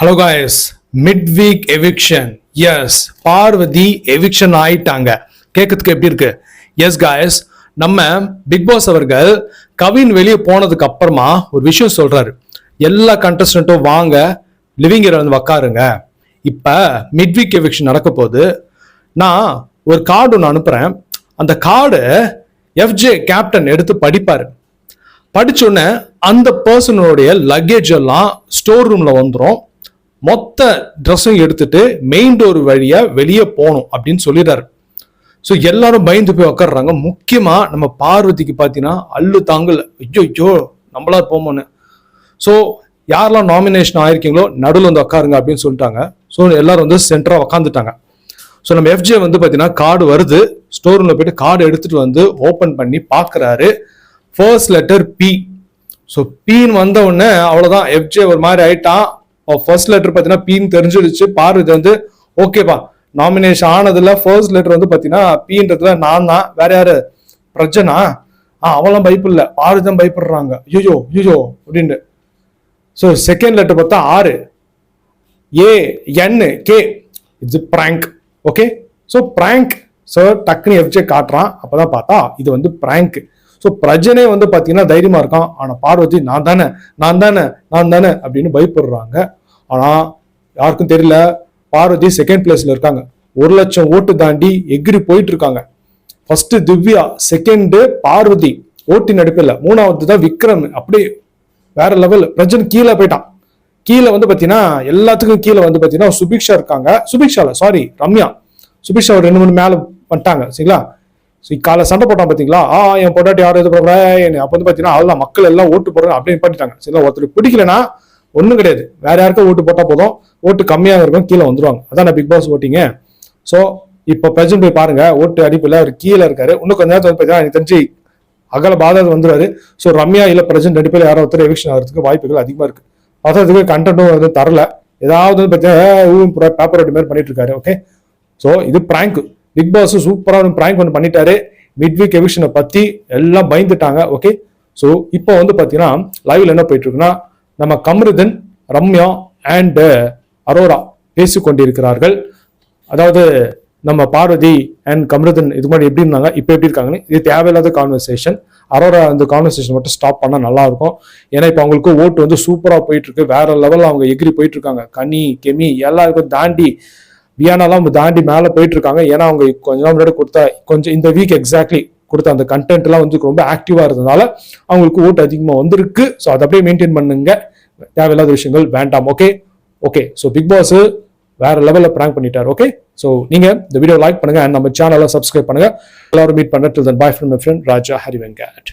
Hello guys, mid week eviction. Yes, Parvathi eviction ஆயிட்டாங்க. கேட்கறதுக்கு எப்படி இருக்கு? எஸ் காய்ஸ், நம்ம பிக் பாஸ் அவர்கள் கவின் வெளியே போனதுக்கு அப்புறமா ஒரு விஷயம் சொல்றாரு. எல்லா கண்டஸ்டன்ட்டும் வாங்க லிவிங் ஏரியா வந்து உக்காருங்க, இப்ப மிட் வீக் எவிக்ஷன் நடக்க போகுது. நான் ஒரு கார்டு ஒன்று அனுப்புறேன். அந்த கார்டு எஃப்ஜே கேப்டன் எடுத்து படிப்பாரு. படிச்சோடனே அந்த பர்சனுடைய லக்கேஜ் எல்லாம் ஸ்டோர் ரூம்ல வந்துடும். மொத்த ட்ரெஸ்ஸும் எடுத்துட்டு மெயின் டோர் வழியா வெளியே போகணும் அப்படின்னு சொல்லிடுறாரு. ஸோ எல்லாரும் பயந்து போய் உக்காடுறாங்க. முக்கியமா நம்ம பார்வதிக்கு பார்த்தீங்கன்னா அல்லு தாங்கல், ஐயோ நம்மளா போமோன்னு. ஸோ யாரெல்லாம் நாமினேஷன் ஆயிருக்கீங்களோ நடுவில் வந்து உட்காருங்க அப்படின்னு சொல்லிட்டாங்க. ஸோ எல்லாரும் வந்து சென்டரா உக்காந்துட்டாங்க. ஸோ நம்ம எஃப்ஜே வந்து பார்த்தீங்கன்னா கார்டு வருது. ஸ்டோர் ரூம்ல போயிட்டு கார்டு எடுத்துட்டு வந்து ஓப்பன் பண்ணி பார்க்குறாரு. First letter B. ஸோ பீன்னு வந்த உடனே அவ்வளோதான், எஃப்ஜே ஒரு மாதிரி ஆயிட்டான். ஃபர்ஸ்ட் லெட்டர் பார்த்தீங்கன்னா பீன்னு தெரிஞ்சிடுச்சு. பார்வதி வந்து ஓகேப்பா, நாமினேஷன் ஆனதுல ஃபர்ஸ்ட் லெட்டர் வந்து பார்த்தீங்கன்னா பீன்றதுல நான் தான், வேற யாரு பிரச்சனா? அவெல்லாம் பயப்படல, பார்வதி தான் பயப்படுறாங்க. ஐயோ ஐயோ அப்படின்ட்டு. ஸோ செகண்ட் லெட்டர் பார்த்தா ஆறு, A N K. It's Frank. Okay, so Frank. So டக்குன்னு எஃப்ஜே காட்டுறான். அப்பதான் பார்த்தா இது வந்து பிராங்க். ஸோ பிரஜனே வந்து பார்த்தீங்கன்னா தைரியமா இருக்கான். ஆனால் பார்வதி நான் தானே அப்படின்னு பயப்படுறாங்க. ஆனால் யாருக்கும் தெரியல, பார்வதி செகண்ட் பிளேஸ்ல இருக்காங்க. 1,00,000 ஓட்டு தாண்டி எகிரி போயிட்டு இருக்காங்க. ஃபர்ஸ்ட் திவ்யா, செகண்டு பார்வதி, ஓட்டின் அடிப்பில். மூணாவது தான் விக்ரம். அப்படி வேற லெவல். பிரஜன் கீழே போயிட்டான். கீழே வந்து பார்த்தீங்கன்னா எல்லாத்துக்கும் கீழே வந்து பார்த்தீங்கன்னா சுபிக்ஷா இருக்காங்க. ரம்யா. சுபிக்ஷா ஒரு 2-3 மேல பண்ணிட்டாங்க. சரிங்களா? காலை சண்டை போட்டான் பாத்தீங்களா? என் பொண்டாட்டி யாரும் இது போடுறேன். அப்ப வந்து பாத்தீங்கன்னா அவ்வளவு மக்கள் எல்லாம் ஓட்டு போடுறேன் அப்படின்னு பண்ணிட்டாங்க. சரிங்களா? ஒருத்தருக்கு பிடிக்கலன்னா ஒண்ணும் கிடையாது, வேற யாருக்கும் ஓட்டு போட்டா போதும், ஓட்டு கம்மியாக இருக்கும், கீழே வந்துருவாங்க. அதான் பிக் பாஸ் ஓட்டிங்க. ஸோ இப்போ பிரஜன் போய் பாருங்க, ஓட்டு அடிப்பில் அவர் கீழே இருக்காரு. இன்னும் கொஞ்ச நேரத்தில் வந்து எனக்கு தெரிஞ்சு அகல பாதாது வந்துருவாரு. ஸோ ரம்யா இல்ல பிரஜன் ரெண்டு பேர் யாரோ ஒருத்தர் எவிக்ஷன் ஆகிறதுக்கு வாய்ப்புகள் அதிகமா இருக்கு. பார்த்ததுக்கு கண்டென்ட்டும் வந்து தரல. ஏதாவது வந்து பார்த்தீங்கன்னா பேப்பர் ஓட்டு மாதிரி பண்ணிட்டு இருக்காரு. ஓகே, ஸோ இது பிராங்க். பிக் பாஸ் சூப்பரா பிராங்க் ஒன்று பண்ணிட்டாரு. மிட் வீக் எவிக்ஷனை பத்தி எல்லாம் பயந்துட்டாங்க. ஓகே, ஸோ இப்போ வந்து பாத்தீங்கன்னா லைவ்ல என்ன போயிட்டு இருக்குன்னா, நம்ம கம்ருதன், ரம்யா அண்ட் அரோரா பேசிக்கொண்டிருக்கிறார்கள். அதாவது நம்ம பார்வதி அண்ட் கம்ருதன் இது மாதிரி எப்படி இருந்தாங்க, இப்போ எப்படி இருக்காங்கன்னு. இது தேவையில்லாத கான்வர்சேஷன். அரோரா அந்த கான்வர்சேஷன் மட்டும் ஸ்டாப் பண்ணா நல்லா இருக்கும். ஏன்னா இப்போ அவங்களுக்கு ஓட்டு வந்து சூப்பரா போயிட்டு இருக்கு, வேற லெவல்ல அவங்க எகிரி போயிட்டு இருக்காங்க. கனி கெமி எல்லாருக்கும் தாண்டி வியானாலாம் தாண்டி மேலே போயிட்டு இருக்காங்க. ஏன்னா அவங்க கொஞ்ச நாள் முன்னாடி கொஞ்சம் இந்த வீக் எக்ஸாக்ட்லி கொடுத்த அந்த கண்டென்ட் எல்லாம் வந்து ரொம்ப ஆக்டிவா இருந்ததுனால அவங்களுக்கு ஓட்டு அதிகமா வந்திருக்கு. ஸோ அதை அப்படியே மெயின்டைன் பண்ணுங்க, தேவையில்லாத விஷயங்கள் வேண்டாம். ஓகே, ஸோ பிக் பாஸ் வேற லெவலில் பிராங்க் பண்ணிட்டார். ஓகே, ஸோ நீங்க இந்த வீடியோ லைக் பண்ணுங்க அண்ட் நம்ம சேனலை சப்ஸ்கிரைப் பண்ணுங்க. எல்லாரும் மீட் பண்ண. Till then, bye from my friend Raja Hari Venkat.